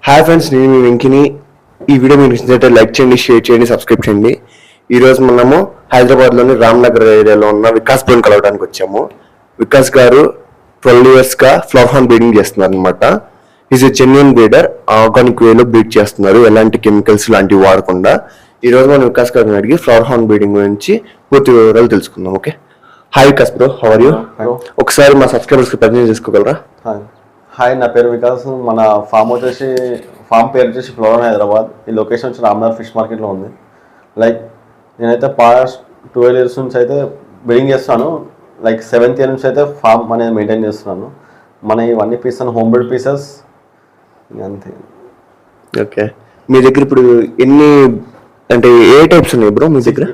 Hi friends, నేను మీ వెంకిని. ఈ video మీకు నచ్చినట్లయితే లైక్ చేయండి, షేర్ చేయండి, సబ్స్క్రైబ్ చేయండి. ఈరోజు మనము హైదరాబాద్లోని రామ్నగర్ ఏరియాలో ఉన్న వికాస్ బ్రోని కలవడానికి వచ్చాము. వికాస్ గారు 12 yearsగా ఫ్లవర్ హార్న్ బ్రీడింగ్ చేస్తున్నారు అనమాట. Is a genuine breeder. Organic వేలో బ్రీడ్ చేస్తున్నారు, ఎలాంటి కెమికల్స్ లాంటివి వాడకుండా. ఈరోజు మనం వికాస్ గారిని అడిగి ఫ్లవర్ హార్న్ బ్రీడింగ్ గురించి పూర్తి వివరాలు తెలుసుకుందాం. Okay, hi Vikas bro, how are you? ఒకసారి మా సబ్స్క్రైబర్స్కి పరిచయం చేసుకోగలరా? హాయ్, నా పేరు వికాస్. మన ఫామ్ పేరు వచ్చేసి ఫ్లోరన్ హైదరాబాద్. ఈ లొకేషన్ వచ్చి రామ్నగర్ ఫిష్ మార్కెట్లో ఉంది. నేనైతే పాస్ట్ 12 years నుంచి అయితే బ్రీడింగ్ చేస్తాను. 7th year నుంచి అయితే ఫామ్ అనేది మెయింటైన్ చేస్తున్నాను. ఇవన్నీ పీసెస్ హోమ్ బ్రీడ్ పీసెస్ అంతే. ఓకే, మీ దగ్గర ఇప్పుడు ఎన్ని అంటే ఏ టైప్స్ ఉన్నాయి బ్రో మీ దగ్గర?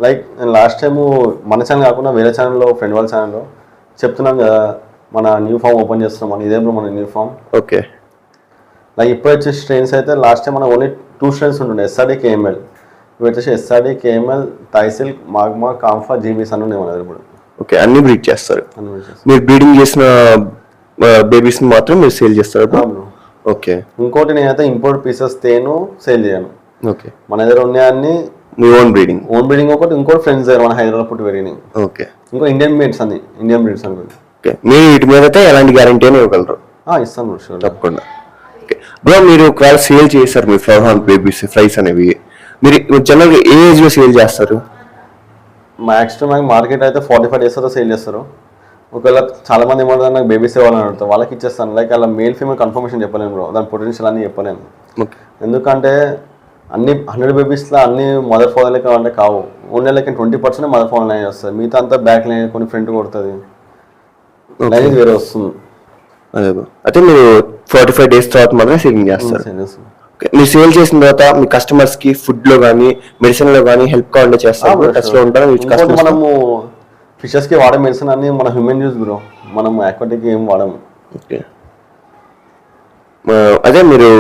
నేను లాస్ట్ టైము మన ఛానల్ కాకుండా వేరే ఛానల్లో, ఫ్రెండ్ వాళ్ళ ఛానల్లో చెప్తున్నాం కదా, మన న్యూ ఫామ్ ఓపెన్ చేస్తున్నాం. ఇదే బ్రో మన న్యూ ఫామ్. ఓకే, ఇప్పుడు వచ్చే స్ట్రెయిన్స్ అయితే లాస్ట్ టైం మనకు ఓన్లీ 2 స్ట్రెయిన్స్ ఉంటుండే, ఎస్ఆర్డి, కేఎంఎల్. ఇవి వచ్చేసి ఎస్ఆర్డి, కేఎంఎల్, థైసిల్క్, మాగ్మా, కాంఫా, జీబీస్ అని ఉన్నాయి మన దగ్గర ఇప్పుడు. ఓకే, అన్ని బ్రీడ్ చేస్తారు. మీరు బ్రీడింగ్ చేసిన బేబీస్ మాత్రం మీరు సేల్ చేస్తారు? ఓకే. ఇంకోటి నేనైతే ఇంపోర్ట్ పీసెస్ తేను సేల్ చేయను. ఓకే, మన దగ్గర ఉన్నాయన్ని మీ ఓన్ బ్రీడింగ్. ఒకటి, ఇంకోటి ఫ్రెండ్స్ దగ్గర మన హైదరాబాద్ పుట్టి పెరిగినాయి. ఓకే, ఇంకో ఇండియన్ బ్రీడ్స్ అనుకోండి. ఓకే, మీరు వీటి మీద అయితే ఎలాంటి గ్యారంటీ అని ఇవ్వగలరు? ఇస్తాను షూర్, తప్పకుండా. ఓకే బ్రో, మీరు ఒకవేళ సేల్ చేస్తారు మీ ఫ్లవర్ హార్న్ బేబీస్ ఫ్రైస్ అనేవి, మీరు జనరల్గా ఏ ఏజ్లో సేల్ చేస్తారు? మ్యాక్స్ టు మ్యాక్స్ మార్కెట్ అయితే 45 days సేల్ చేస్తారు. ఒకవేళ చాలా మంది ఏమంటారు, నాకు బేబీస్ ఇవ్వాలని అడుగుతారు, వాళ్ళకి ఇచ్చేస్తాను. అలా మేల్ ఫీమేల్ కన్ఫర్మేషన్ చెప్పలేను బ్రో, దాని పొటెన్షియల్ అన్ని చెప్పలేను. ఎందుకంటే అన్ని 100 బేబీస్లో అన్ని మదర్ ఫాదర్ లెక్క అంటే కావు. ఓన్లీ 20% మదర్ ఫాదర్ లైన్ వస్తుంది, మిగతా అంతా బ్యాక్ లైన్ కొన్ని ఫ్రంట్ కొడుతుంది, లైన్ వేరే వస్తుంది. అదే బ్రో, అయితే మీరు 45 days తర్వాత మాత్రమే సేలింగ్ చేస్తారు. మీరు సేల్ చేసిన తర్వాత మీ కస్టమర్స్ కి ఫుడ్ లో కానీ మెడిసిన్ లో కానీ హెల్ప్ కావాలంటే చేస్తారు. మనము ఫిషెస్ కి వాడే మెడిసిన్ అన్ని మన హ్యూమన్ యూజ్ బ్రో, మనం ఆక్వాటిక్ ఏం వాడము. ఓకే, అదే మీరు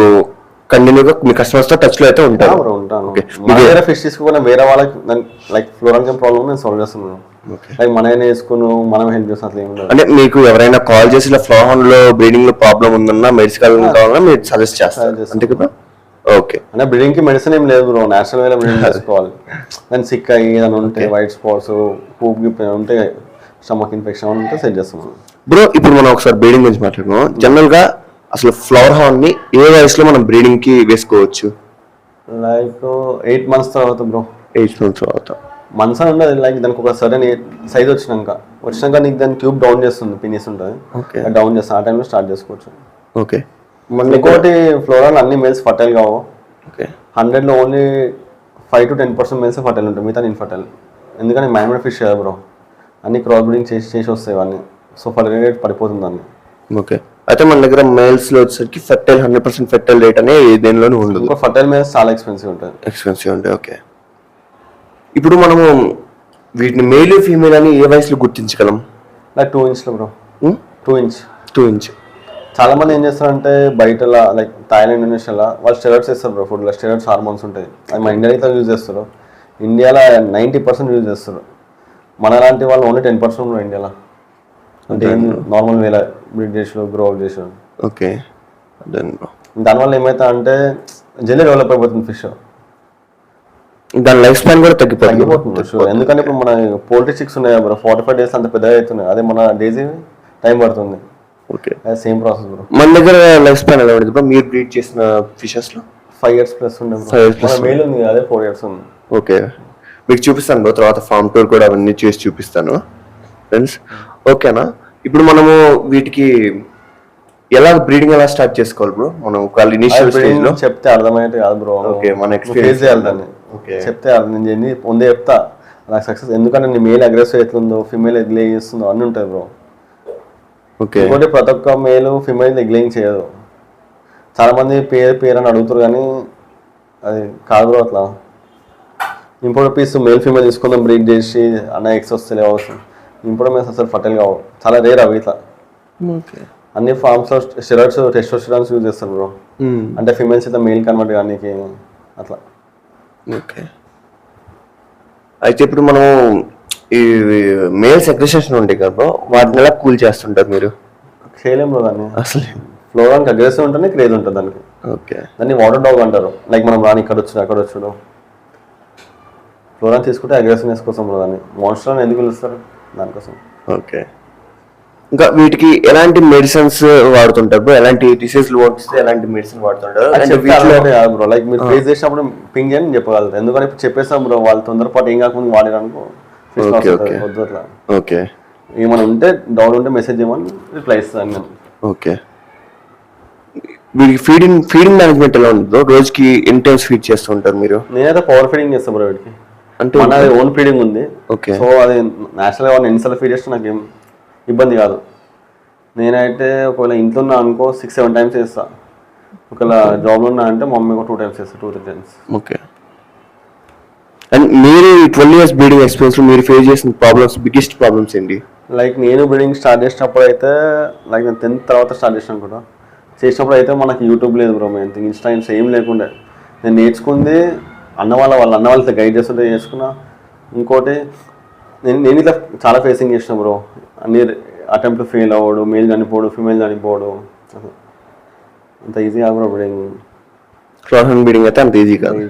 కంటిన్యూగా మీ కస్టమర్స్ తో టచ్ లో అయితే ఉంటారు? ఉంటాను. వేరే ఫిష్ తీసుకుని వేరే వాళ్ళకి ఫ్లోరాన్ ప్రాబ్లమ్ నేను సాల్వ్ చేస్తున్నాను. మనమే వేసుకుని మనం హెల్ప్ చేస్తాం, అట్లా ఏమి. అంటే మీకు ఎవరైనా కాల్ చేసి ఇలా ఫ్లవర్ హార్న్ లో బ్రీడింగ్ లో ప్రాబ్లం ఉందన్నా మెడిసిన్ కావాలన్నా మీరు సజెస్ట్ చేస్తారు అంతే కదా? ఓకే, అంటే బ్రీడింగ్ కి మెడిసిన్ ఏం లేదు బ్రో, నేచురల్ వేలో బ్రీడింగ్ చేసుకోవాలి. దాని సిక్ అయ్యి ఏదైనా ఉంటే, వైట్ స్పాట్స్, పూప్ ఉంటే, స్టమక్ ఇన్ఫెక్షన్ ఉంటే సెట్ చేస్తాం బ్రో. ఇప్పుడు మనం ఒకసారి బ్రీడింగ్ గురించి మాట్లాడుకున్నాం. జనరల్ గా అసలు ఫ్లవర్ హార్న్ ని ఏ వయసులో మనం బ్రీడింగ్ కి వేసుకోవచ్చు? 8 months తర్వాత బ్రో. 8 months తర్వాత మంత్స్ అని ఉండదు. దానికి ఒక సడన్ సైజ్ వచ్చినాక నీకు దాన్ని ట్యూబ్ డౌన్ చేస్తుంది, పినిస్ ఉంటుంది, డౌన్ చేస్తాను. ఆ టైంలో స్టార్ట్ చేసుకోవచ్చు. ఓకే, ఇంకోటి ఫ్లోరాన్ అన్ని మేల్స్ ఫర్టైల్ కావు. 100లో ఓన్లీ 5 to 10% మేల్స్ ఫర్టైల్ ఉంటాయి, మిగతా ఇన్ఫర్టైల్. ఎందుకంటే మ్యాన్మేడ్ ఫిష్ కదా బ్రో, అన్ని క్రాస్ బ్రీడింగ్ చేసి వస్తాయి ఇవన్నీ. సో ఫర్టైల్ రేట్ పడిపోతుంది అన్ని. ఓకే, అయితే మన దగ్గర మేల్స్ లో వచ్చేసరికి 100% ఫెర్టైల్ రేట్ అనే దేనిలోనూ ఉండదు. ఇంకో ఫర్టైల్ మేల్స్ చాలా ఎక్స్పెన్సివ్ ఉంటాయి. ఓకే, ఇప్పుడు మనము వీటిని మేల్ ఫీమేల్ అని ఏ వయసులో గుర్తించగలం? 2 inch బ్రో. 2 inch. చాలా మంది ఏం చేస్తారంటే బయట థాయిలాండ్, ఇండోనేషియాలో వాళ్ళు స్టెరాయిడ్స్ వేస్తారు బ్రో. ఫుడ్లో స్టెరాయిడ్స్ హార్మోన్స్ ఉంటాయి, అది మన ఇండియాలో అయితే యూజ్ చేస్తారు. ఇండియాలో 90% యూజ్ చేస్తారు. మన లాంటి వాళ్ళు ఓన్లీ 10% ఉన్నారు ఇండియాలో. అంటే నార్మల్ వేళ బ్రీడ్ చేసారు, గ్రో అప్ చేసారు. ఓకే, దానివల్ల ఏమవుతా అంటే జల్దీ డెవలప్ అయిపోతుంది ఫిష్, దాని లైఫ్ స్పాన్ కూడా తగ్గిపోతుంది. ఎందుకంటే ఇప్పుడు మన పోల్ట్రీ చిక్స్ ఉన్నాయి బ్రో, 45 days అంత పెద్దగా అవుతున్నాయి. అదే మన డేజీ టైం పడుతుంది. Okay, same process bro. మన దగ్గర లైఫ్ స్పాన్ ఎలా ఉంటుంది బ్రో? మీరు బ్రీడ్ చేసిన ఫిషెస్ లో 5 years ప్లస్ ఉండే మేల్ ఉంది, అదే 4 years ఉంది. ఓకే, మీకు చూపిస్తాను బ్రో, తర్వాత ఫార్మ్ టూర్ కూడా అవన్నీ చేసి చూపిస్తాను ఫ్రెండ్స్. ఓకేనా, ఇప్పుడు మనము వీటికి ఎలా బ్రీడింగ్ ఎలా స్టార్ట్ చేసుకోవాలి బ్రో? మనం ఒకవేళ ఇనిషియల్ స్టేజ్ లో చెప్తే అర్థమైతే కాదు బ్రో. ఓకే, మన ఎక్స్పీరియన్స్ చేయాలి. చెప్తే నేను ముందే చెప్తా నాకు సక్సెస్. ఎందుకంటే నీ మేల్ అగ్రెసివ్ ఎట్లుందో, ఫిమేల్ ఎగ్లే చేస్తుందో అన్నీ ఉంటాయి బ్రో. ఓకే, ఇంకోటి ప్రతి ఒక్క మేల్ ఫిమేల్ ఎగ్లేయింగ్ చేయదు. చాలా మంది పేరు అని అడుగుతారు, కానీ అది కాదు బ్రో. అట్లా ఇంపోర్ట్ పీస్ మేల్ ఫిమేల్ తీసుకుందాం బ్రీడ్ చేసి అన్న ఎక్స్ వస్తే అవసరం. ఇంపోర్ట్ మేల్స్ అసలు ఫర్టైల్ కావు, చాలా రేర్ అవి. ఇట్లా అన్ని ఫార్మ్స్ లో స్టెరాయిడ్స్, టెస్టోస్టెరాన్స్ యూజ్ చేస్తారు బ్రో. అంటే ఫిమేల్స్ అయితే మేల్ కన్వర్ట్ కానీ అట్లా. ఓకే, అయితే ఇప్పుడు మనం ఈ మేల్ సెక్రెషన్స్ ఉంటాయి కదా బ్రో, వాటిని ఎలా కూల్ చేస్తుంటారు మీరు? చేయలేం బ్రో దాన్ని. అసలు ఫ్లోరాన్కి అగ్రెసివ్ ఉంటుంది, క్రేజ్ ఉంటుంది దానికి. ఓకే. దాన్ని వాటర్ డాగ్ అంటారు. లైక్ మనం రాని ఇక్కడ వచ్చాడు అక్కడ వచ్చాడు. ఫ్లోరాన్ తీసుకుంటే అగ్రెసివ్నెస్ కోసం దాన్ని మాన్స్టర్ అని ఎందుకు పిలుస్తారు, దానికోసం. ఓకే. ఇంకా వీటికి ఎలాంటి మెడిసిన్స్ వాడుతుంటారు బ్రో? ఎలాంటి డిసీజ్లు వస్తే ఎలాంటి మెడిసిన్ వాడుతుంటారు? బ్రో లైక్ మీరు ఫేస్ చేసినప్పుడు పింగ్ అని చెప్పగలరు. ఎందుకంటే ఇప్పుడు చెప్పేస్తాం బ్రో, వాళ్ళు తొందరపాటు ఏం కాకుండా వాడారనుకో వద్దు అట్లా. ఓకే. ఏమైనా ఉంటే డౌట్ ఉంటే మెసేజ్ చేయమని రిప్లై ఇస్తాను నేను. ఓకే. వీడికి ఫీడింగ్ మేనేజ్మెంట్ ఎలా ఉంది బ్రో? రోజుకి ఎన్ని టైమ్స్ ఫీడ్ చేస్తూ ఉంటారు మీరు? నేనైతే పవర్ ఫీడింగ్ చేస్తాను బ్రో వీడికి. అంటే మన ఓన్ ఫీడింగ్ ఉంది. ఓకే. సో అది నేచురల్గా వాళ్ళని ఎన్నిసార్లు ఫీడ్ చేస్తే నాకు ఏం ఇబ్బంది కాదు. నేనైతే ఒకవేళ ఇంట్లో ఉన్నా అనుకో 6-7 టైమ్స్ చేస్తా. ఒకవేళ జాబ్లో ఉన్నా అంటే మా మమ్మీ 2 టైమ్స్ చేస్తా, 2-3 టైమ్స్. ఓకే. అండ్ మీరు 12 years బ్రీడింగ్ ఎక్స్పీరియన్స్ మీరు ఫేస్ చేసిన ప్రాబ్లమ్స్, బిగ్గెస్ట్ ప్రాబ్లమ్స్ ఏంటి? లైక్ నేను బ్రీడింగ్ స్టార్ట్ చేసినప్పుడు అయితే లైక్ నేను 10th తర్వాత స్టార్ట్ చేసినాను కూడా. చేసినప్పుడు అయితే మనకి యూట్యూబ్ లేదు బ్రో, మేము ఇన్స్టా ఏం లేకుండే. నేను నేర్చుకుంది అన్న వాళ్ళతో గైడ్ చేస్తుంటే చేసుకున్నా. ఇంకోటి నేను ఇట్లా చాలా ఫేసింగ్ చేసిన బ్రో. అన్ని అటెంప్ట్ ఫెయిల్ అవ్వడు, మేల్ చనిపోడు, ఫీమేల్ చనిపోడు. అంత ఈజీ కాదు బ్రో బ్రీడింగ్. ఫ్లోర్హాన్ బ్రీడింగ్ అయితే అంత ఈజీ కాదు.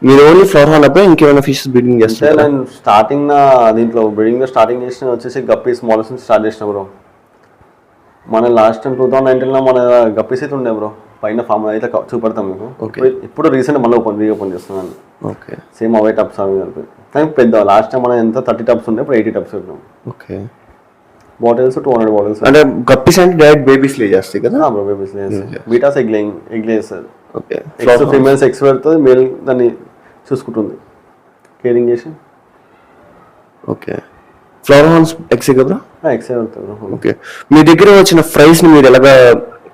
మీరు ఓన్లీ ఫ్లోర్హాన్ అప్పుడు ఇంకేమైనా ఫిషెస్ బ్రీడింగ్ చేస్తారు? నేను స్టార్టింగ్ దీంట్లో బ్రీడింగ్ స్టార్టింగ్ చేసిన వచ్చేసి గప్పీ స్మాల్స్ నుంచి స్టార్ట్ చేసిన బ్రో. మన లాస్ట్ టైం 2019లో మన గప్పీస్ అయితే ఉండే బ్రో, పైన ఫామ్ అయితే చూపెడతాం మీకు. ఇప్పుడు రీసెంట్ మళ్ళీ రీఓపెన్ చేస్తున్నాను. ఓకే. సేమ్ అవే టబ్స్ అవి కలిపి. కానీ పెద్ద లాస్ట్ టైం మనం ఎంత 30 టబ్స్ ఉండే, ఇప్పుడు 80 టబ్స్ పెట్టినాం. ఓకే. Bottles 200 bottles. అంటే గప్పీస్ అంటే డైరెక్ట్ బేబీస్ లే చేస్తాయి కదా బ్రో? బేబీస్ లే చేస్తాయి. బీటాస్ ఎగ్ చేస్తుంది. ఓకే. ఫీమేల్స్ ఎక్స్ పెడుతుంది, మేల్ దాన్ని చూసుకుంటుంది, కేరింగ్ చేసి. ఓకే. ఫ్లోర్హాన్స్ ఎక్సే కదా? ఎక్సే పెడుతుంది బ్రో. ఓకే. మీ దగ్గర వచ్చిన ఫ్రైస్ ని మీరు ఎలాగా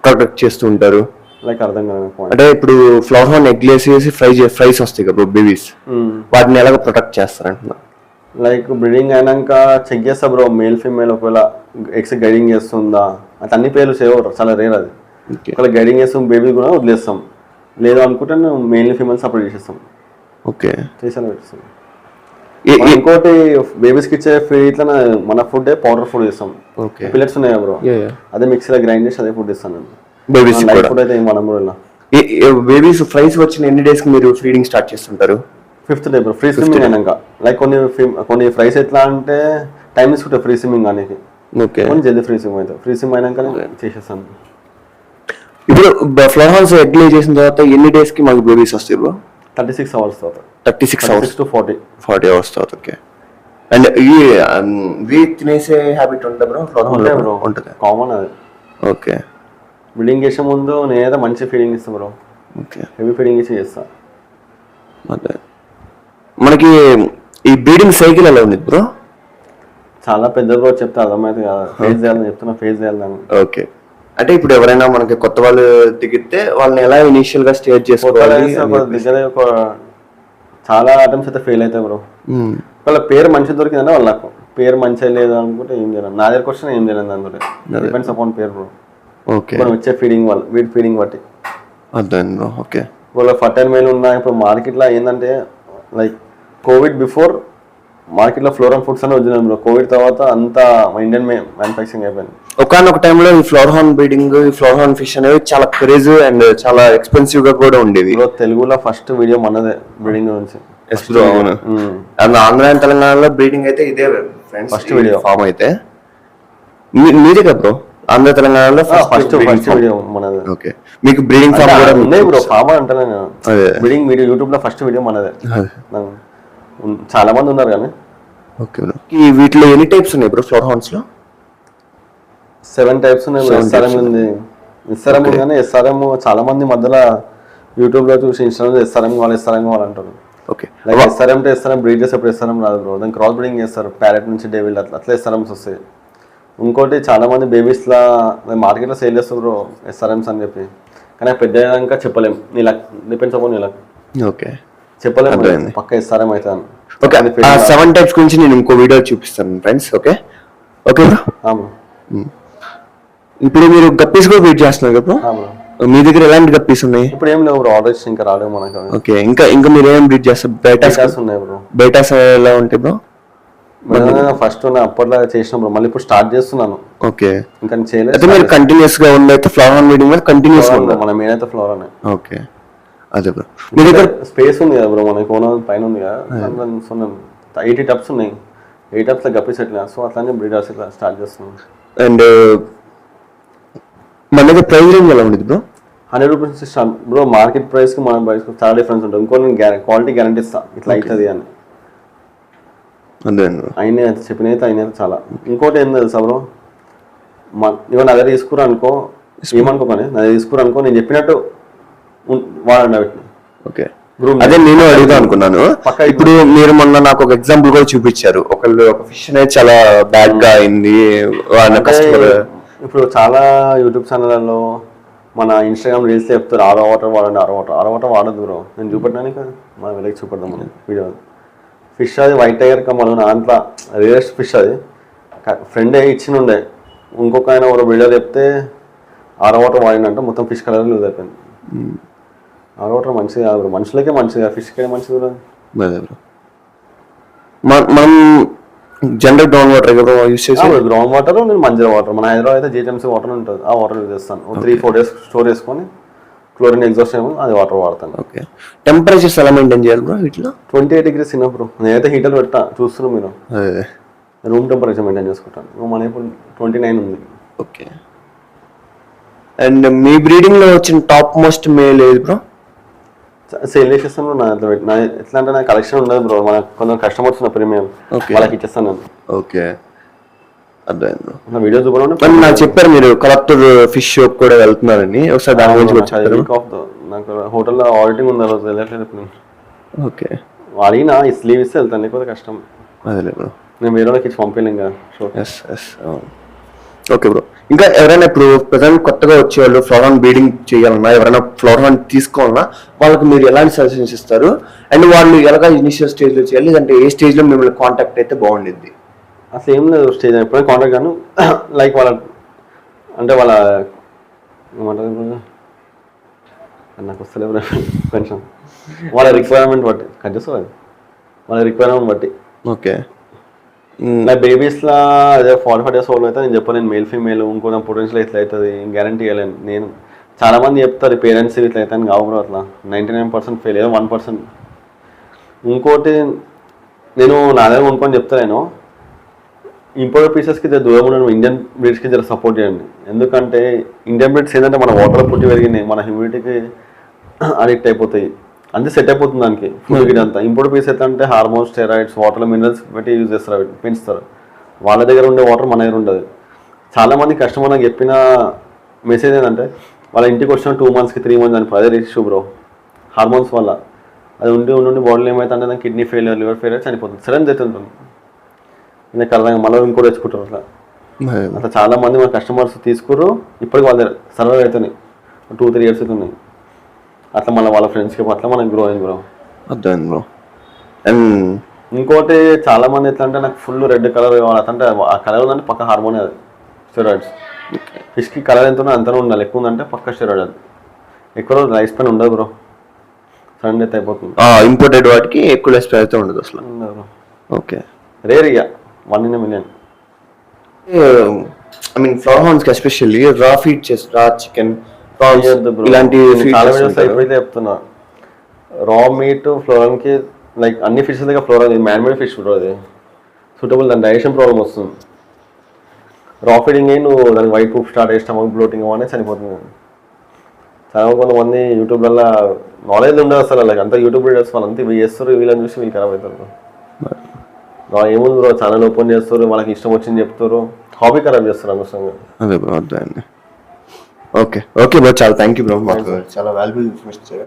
ప్రొటెక్ట్ చేస్తూ ఉంటారు? లైక్ అర్థం కాదు అంటే ఇప్పుడు ఫ్లోర్హాన్ ఎగ్ వేసి ఫ్రైస్ వస్తాయి కదా బేబీస్, వాటిని ఎలాగ ప్రొటెక్ట్ చేస్తారంటున్నా? లైక్ బ్రీడింగ్ అయినాక చెక్ చేస్తా బ్రో, మేల్ ఫీమేల్ ఒకవేళ ఎగ్స్ గైడింగ్ చేస్తుందా. అది అన్ని పేర్లు సేవ్ చాలా రేర్ అది. ఒకవేళ గైడింగ్ చేస్తాం బేబీ కూడా వదిలేస్తాం, లేదు అనుకుంటే మెయిల్ ఫీమేల్ సపరేట్ చేసేస్తాం. ఓకే. చేసాను పెట్టేస్తాం. ఇంకోటి బేబీస్కి ఇచ్చే ఫీడ్ ఇట్లా మన ఫుడ్ పౌడర్ ఫుడ్ ఇస్తాం. పిల్లెట్స్ ఉన్నాయి బ్రో, అదే మిక్సీలో గ్రైండ్ చేసి అదే ఫుడ్ ఇస్తాను నేను. బేబీస్ ఫుడ్ అయితే మనం కూడా బేబీస్ ఫ్రైస్ వచ్చిన ఎన్ని డేస్ కి మీరు ఫీడింగ్ స్టార్ట్ చేస్తుంటారు? 5th day bro, free swimming అయినాక. లైక్ కొన్ని ఫ్రైస్ ఎట్లా అంటే టైం తీసుకుంటాయి ఫ్రీ స్విమ్మింగ్ అనేది. ఓకే. జల్దీ ఫ్రీ స్విమ్ అయితే ఫ్రీ స్విమ్ అయినాక చేసేస్తాను. ఇప్పుడు ఫ్లోర్హాన్స్ ఎగ్ లే చేసిన తర్వాత ఎన్ని డేస్ కి మాకు బేబీస్ వస్తాయి బ్రో? 36 hours తర్వాత. 36 hours to 40 hours తర్వాత. ఓకే. అండ్ ఈ వీక్ తినేసే హ్యాబిట్ ఉంటుందా బ్రో? ఫ్లోర్హాన్ బ్రో ఉంటుంది, కామన్ అది. ఓకే. బిల్డింగ్ చేసే ముందు నేనైతే మంచి ఫీడింగ్ ఇస్తాను బ్రో. ఓకే. హెవీ ఫీడింగ్ ఇచ్చి చేస్తా. అదే మనకి ఈ బ్రీడింగ్ సైకిల్ ఎలా ఉంది బ్రో? చాలా పెద్ద బ్రో, చెప్తే అర్థమైతే కదా. ఫేస్ చేయాలని చెప్తున్నా, ఫేస్ చేయాలని. ఓకే. అంటే ఇప్పుడు ఎవరైనా మనకి కొత్త వాళ్ళు దిగితే వాళ్ళని ఎలా ఇనిషియల్ గా స్టేజ్ చేసుకోవాలి? దగ్గర చాలా ఐటమ్స్ అయితే ఫెయిల్ అవుతాయి బ్రో. వాళ్ళ పేరు మంచి దొరికిందంటే వాళ్ళు నాకు పేరు మంచిగా లేదు అనుకుంటే ఏం చేయాలి, నా దగ్గరకు వచ్చినా ఏం చేయాలి, అందులో డిపెండ్స్ అపాన్ పేరు బ్రో. ఓకే. మనం ఇచ్చే ఫీడింగ్ వాళ్ళు వీటి ఫీడింగ్ బట్టి. అర్థం బ్రో. ఓకే. వాళ్ళ ఫర్టైల్ మేల్ ఉన్నా. ఇప్పుడు మార్కెట్లో ఏంటంటే లైక్ కోవిడ్ బిఫోర్ మార్కెట్లో ఫ్లోరాన్ ఫుడ్స్ అని వచ్చినాయి బ్రో. కోవిడ్ తర్వాత అంతా ఇండియన్ మ్యానుఫ్యాక్చరింగ్ అయిపోయింది. ఒకనొక టైంలో ఈ ఫ్లోర్హాన్ బ్రీడింగ్, ఈ ఫ్లోర్హాన్ ఫిష్ అనేవి చాలా క్రేజ్ అండ్ చాలా ఎక్స్పెన్సివ్ గా కూడా ఉండేవి. తెలుగులో ఫస్ట్ వీడియో మనదే బ్రీడింగ్ గురించి. అవును. ఆంధ్ర అండ్ తెలంగాణలో బ్రీడింగ్ అయితే ఇదే ఫస్ట్ వీడియో ఫామ్ అయితే మీదే కదా బ్రో? ఆంధ్ర తెలంగాణలో ఫస్ట్ వీడియో మనదే. ఓకే. మీకు బ్రీడింగ్ ఫామ్ కూడా ఉంది బ్రో? ఫామ్ అంటే బ్రీడింగ్ వీడియో యూట్యూబ్ లో ఫస్ట్ వీడియో మనదే. చాలా మంది ఉన్నారు కానీ. ఓకే. ఈ వీటిలో ఎన్ని టైప్స్ ఉన్నాయి బ్రో ఫ్లోర్హాన్స్ లో? 7 టైప్స్ ఉన్నాయి. ఎస్ఆర్ఎం ఉంది, ఎస్ఆర్ఎం ఉంది. కానీ ఎస్ఆర్ఎం చాలా మంది మధ్యలో యూట్యూబ్ లో చూసి ఇన్స్టాగ్రామ్ ఎస్ఆర్ఎం కావాలంటారు. Okay. Like SRM to SRM breed చేసేప్పుడు ఎస్ఆర్ఎం రాదు బ్రో, దాన్ని క్రాస్ బ్రీడింగ్ చేస్తారు. ప్యారెట్ నుంచి డేవిల్ అట్లా ఎస్ఆర్ఎంస్ వస్తాయి. ఇంకోటి చాలా మంది బేబీస్ లా మార్కెట్లో సేల్ చేస్తారు బ్రో ఎస్ఆర్ఎంస్ అని చెప్పి. కానీ పెద్దగా చెప్పలేము, నీ లక్ డిపెండ్స్ అపాన్ నీ లక్. ఓకే. చెప్పలేము పక్క ఎస్ఆర్ఎం అయితే. ఓకే. 7 టైప్స్ గురించి నేను ఇంకో వీడియో చూపిస్తాను ఫ్రెండ్స్. ఓకే. Okay bro. ఇప్పుడు మీరు గప్పీస్ కూడా బ్రీడ్ చేస్తున్నారు కదా? మీ దగ్గర ఎలాంటి గప్పీస్ ఉన్నాయి? ఇప్పుడు ఏం లేవు బ్రో, ఆర్డర్స్ ఇంకా రాలేవు మనకు. ఓకే. ఇంకా మీరు ఏం బ్రీడ్ చేస్తారు? బేటాస్ ఉన్నాయి బ్రో. బేటాస్ ఎలా ఉంటాయి బ్రో? ఫస్ట్ అప్పట్లో చేసిన బ్రో, మళ్ళీ ఇప్పుడు స్టార్ట్ చేస్తున్నాను. ఓకే. ఇంకా అయితే చేయలేదు. మీరు కంటిన్యూస్ గా ఉండైతే ఫ్లవర్ ఆన్ బీడింగ్ మీద కంటిన్యూస్ గా ఉన్నారు. మన మెయిన్ అయితే ఫ్లోర్ అనే. ఓకే. అదే బ్రో, మీ దగ్గర స్పేస్ ఉంది కదా బ్రో, మనకి ఓన్ పైన ఉంది కదా, 80 టబ్స్ ఉన్నాయి. 8 టబ్స్ గప్పి సెటిల్, సో అట్లానే బ్రీడర్స్ ఇట్లా స్టార్ట్ చేస్తున్నాం. అండ్ మన దగ్గర ప్రైస్ రేంజ్ ఎలా ఉండేది bro? 100 rupees start bro. Market price కి మన ప్రైస్ కి చాలా డిఫరెన్స్ ఉంటుంది. ఇంకో నేను క్వాలిటీ గ్యారంటీ ఇస్తా, ఇట్లా అవుతుంది అని. అదే అయినా చెప్పిన అయితే అయినా చాలా. ఇంకోటి ఏం తెలుసా బ్రో, ఇవన్నీ అదే తీసుకురా అనుకో, ఏమనుకో కానీ అదే తీసుకురా అనుకో, నేను చెప్పినట్టు వాడండి అవి. ఓకే. అదే నేను అడుగుదాం అనుకున్నాను. ఇప్పుడు మీరు మొన్న నాకు ఒక ఎగ్జాంపుల్ కూడా చూపించారు. ఒక ఫిష్ అనేది చాలా బ్యాడ్ గా అయింది. ఇప్పుడు చాలా యూట్యూబ్ ఛానళ్ళలో మన ఇన్స్టాగ్రామ్ రీల్స్ చెప్తారు ఆరో వాటర్ వాడండి, ఆరో వాటర్ వాడద్దు బ్రో. నేను చూపెట్టాను కదా, మన వెళ్ళకి చూపెడదాం మనం వీడియో. ఫిష్ అది వైట్ టైగర్ కమ్మలు దాంట్లో రియరెస్ట్ ఫిష్ అది. ఫ్రెండ్ ఇచ్చినుండే, ఇంకొక ఆయన ఒక వీడియో చెప్తే ఆరో వాటర్ వాడిందంటే మొత్తం ఫిష్ కలర్ లూజ్ అయిపోయింది. ఆరో వాటర్ మంచిది కాదు బ్రో, మనుషులకే మంచిది, ఫిష్కే మంచిది బ్రో. మనం జనరల్ గ్రౌండ్ వాటర్ యూస్ చేసి గ్రౌండ్ వాటర్, నేను మంచిగా వాటర్, మన హైదరాబాద్ అయితే జిహెచ్ఎంసీ వాటర్ ఉంటుంది, ఆ వాటర్ యూజ్ చేస్తాను. 3-4 days స్టోర్ చేసుకొని క్లోరిన్ ఎగ్జాస్ట్ ఏమో అది వాటర్ వాడతాను. ఓకే. టెంపరేచర్స్ ఎలా మెయింటైన్ చేయాలి బ్రో వీటిలో? 28 degrees ఇన్న బ్రో. నేనైతే హీటర్ పెట్టా, చూస్తున్నాను మీరు, రూమ్ టెంపరేచర్ మెయింటైన్ చేసుకుంటాను. మన ఇప్పుడు 29 ఉంది. ఓకే. అండ్ మీ బ్రీడింగ్ లో వచ్చిన టాప్ మోస్ట్ మేల్ ఏది బ్రో? సేల్ చేసేస్తాను నా ఎట్లా అంటే నా కలెక్షన్ ఉండదు బ్రో, మన కొంచెం కస్టమర్స్ ఉన్న ప్రీమియం వాళ్ళకి ఇచ్చేస్తాను నేను. ఓకే. అదే నా వీడియో చూపడం నాకు చెప్పారు మీరు కలెక్టర్ ఫిష్ షోప్ కూడా వెళ్తున్నారని, ఒకసారి దాని గురించి నాకు హోటల్లో ఆడిటింగ్ ఉంది, రోజు వెళ్ళట్లేదు. ఓకే. అడిగినా ఈ స్లీవ్ ఇస్తే వెళ్తాను, లేకపోతే కష్టం. అదే బ్రో, నేను వేరే వాళ్ళకి ఇచ్చి పంపించలేం కదా షో. Okay bro. ఇంకా ఎవరైనా ఇప్పుడు ప్రజెంట్ కొత్తగా వచ్చేవాళ్ళు ఫ్లవర్ ఆన్ బ్రీడింగ్ చేయాలన్నా, ఎవరైనా ఫ్లవర్ ఆన్ తీసుకోవాలన్నా వాళ్ళకి మీరు ఎలాంటి సజెషన్స్ ఇస్తారు? అండ్ వాళ్ళు ఎలాగ ఇనిషియల్ స్టేజ్లో చేయాలి, లేదంటే ఏ స్టేజ్లో మిమ్మల్ని కాంటాక్ట్ అయితే బాగుండేది? అసలు ఏం లేదు స్టేజ్, ఎప్పుడైనా కాంటాక్ట్ కాను. లైక్ వాళ్ళ అంటే వాళ్ళ ఏమంటారు నాకు వస్తలే కొంచెం వాళ్ళ రిక్వైర్మెంట్ బట్టి కట్ చేస్తుంది, వాళ్ళ రిక్వైర్మెంట్ బట్టి. ఓకే. నా బేబీస్లా అదే 45 days ఓల్డ్ అయితే నేను చెప్పలేను మేల్ ఫీమేల్ ఇంకో పొటెన్షియల్ ఇట్లా అవుతుంది గ్యారంటీ ఇవ్వలేను నేను. చాలా మంది చెప్తారు పేరెంట్స్ ఇట్లా అవుతాను కావు బ్రో, అట్లా 99% ఫెయిల్, ఏదో 1%. ఇంకోటి నేను నా దగ్గర కొనుక్కొని చెప్తా, నేను ఇంపోర్టెడ్ పీసెస్కి దూరం ఉండడం, ఇండియన్ బ్రీడ్స్కి జర సపోర్ట్ చేయండి. ఎందుకంటే ఇండియన్ బ్రీడ్స్ ఏంటంటే మన వాటర్ పుట్టి పెరిగినాయి, మన హ్యూమిడిటీకి అడిక్ట్ అయిపోతాయి, అంతే సెట్ అయిపోతుంది దానికి ఫుడ్ గిడ్ అంతా. ఇంపోర్ట్ పీస్ అయితే అంటే హార్మోన్స్, స్టెరాయిడ్స్, వాటర్లో మినరల్స్ పెట్టి యూజ్ చేస్తారు, అవి పెంచుతారు. వాళ్ళ దగ్గర ఉండే వాటర్ మన దగ్గర ఉండదు. చాలామంది కస్టమర్ నాకు చెప్పిన మెసేజ్ ఏంటంటే వాళ్ళ ఇంటికి వచ్చిన 2 months 3 months అని అదే ఇష్యూ బ్రో, హార్మోన్స్ వల్ల. అది ఉండి బాడీలో ఏమవుతుందంటే దానికి కిడ్నీ ఫెయిలియర్, లివర్ ఫెయిలియర్, చనిపోతుంది, సడన్ డెత్ ఉంటుంది. నేను కలదంగా మళ్ళీ ఇంకోటి తెచ్చుకుంటారు. అట్లా చాలామంది మన కస్టమర్స్ తీసుకుర్రు, ఇప్పటికి వాళ్ళ దగ్గర సర్వైవ్ అవుతున్నాయి, 2-3 years అవుతున్నాయి. అట్లా మన వాళ్ళ ఫ్రెండ్స్కి అట్లా మనకి గ్రో అయింది బ్రో. అర్థమైంది బ్రో. అండ్ ఇంకోటి చాలా మంది ఎట్లా అంటే నాకు ఫుల్ రెడ్ కలర్ కావాలి, అంటే ఆ కలర్ ఉందంటే పక్క హార్మోన్, అది స్టెరాయిడ్స్. ఫిష్కి కలర్ ఎంత ఉందో అంతనే ఉండాలి, ఎక్కువ ఉందంటే పక్క స్టెరాయిడ్. అది ఎక్కువ రోజు లైఫ్ స్పాన్ ఉండదు బ్రో, సడన్ డెత్ అయిపోతుంది. ఇంపోర్టెడ్ వాటికి ఎక్కువ లైఫ్ స్పాన్ అయితే ఉండదు అసలు. ఓకే. రేర్ ఇక 1 in a million. I mean flower హార్న్స్కి ఎస్పెషల్లీ రా ఫీడ్ చేసి రా చికెన్ ఇలాంటి చాలా వీడియోస్ ఎప్పుడైతే చెప్తున్నా, రా మీట్ ఫ్లోరన్కి లైక్ అన్ని ఫిషెస్ దగ్గర ఫ్లోరన్ మ్యాన్మేడ్ ఫిష్ బ్రో, అది సూటబుల్, దాని డైజెషన్ ప్రాబ్లమ్ వస్తుంది. రా ఫీడింగ్ అయ్యి నువ్వు దానికి వైట్ ప్రూఫ్ స్టార్ట్ అయ్యి స్టమక్ బ్లోటింగ్ అనేది చనిపోతుంది. చాలా కొంతమంది యూట్యూబ్లలో నాలెడ్జ్ ఉండదు అసలు, అలాగే అంతా యూట్యూబ్ వీడియోస్ వాళ్ళంతా ఇవి చేస్తారు, వీళ్ళని చూసి వీళ్ళు ఖరాబ్ అవుతారు. ఏముంది బ్రో, ఛానల్ ఓపెన్ చేస్తారు, వాళ్ళకి ఇష్టం వచ్చింది చెప్తారు, హాబీ ఖరాబ్ చేస్తారు అనవసరంగా. అదే బ్రో, అర్థమైంది. ఓకే బ్రో, చాలా థ్యాంక్ యూ బ్రో, మాకు చాలా వాల్యుబుల్ ఇన్ఫర్మేషన్ ఇచ్చారు.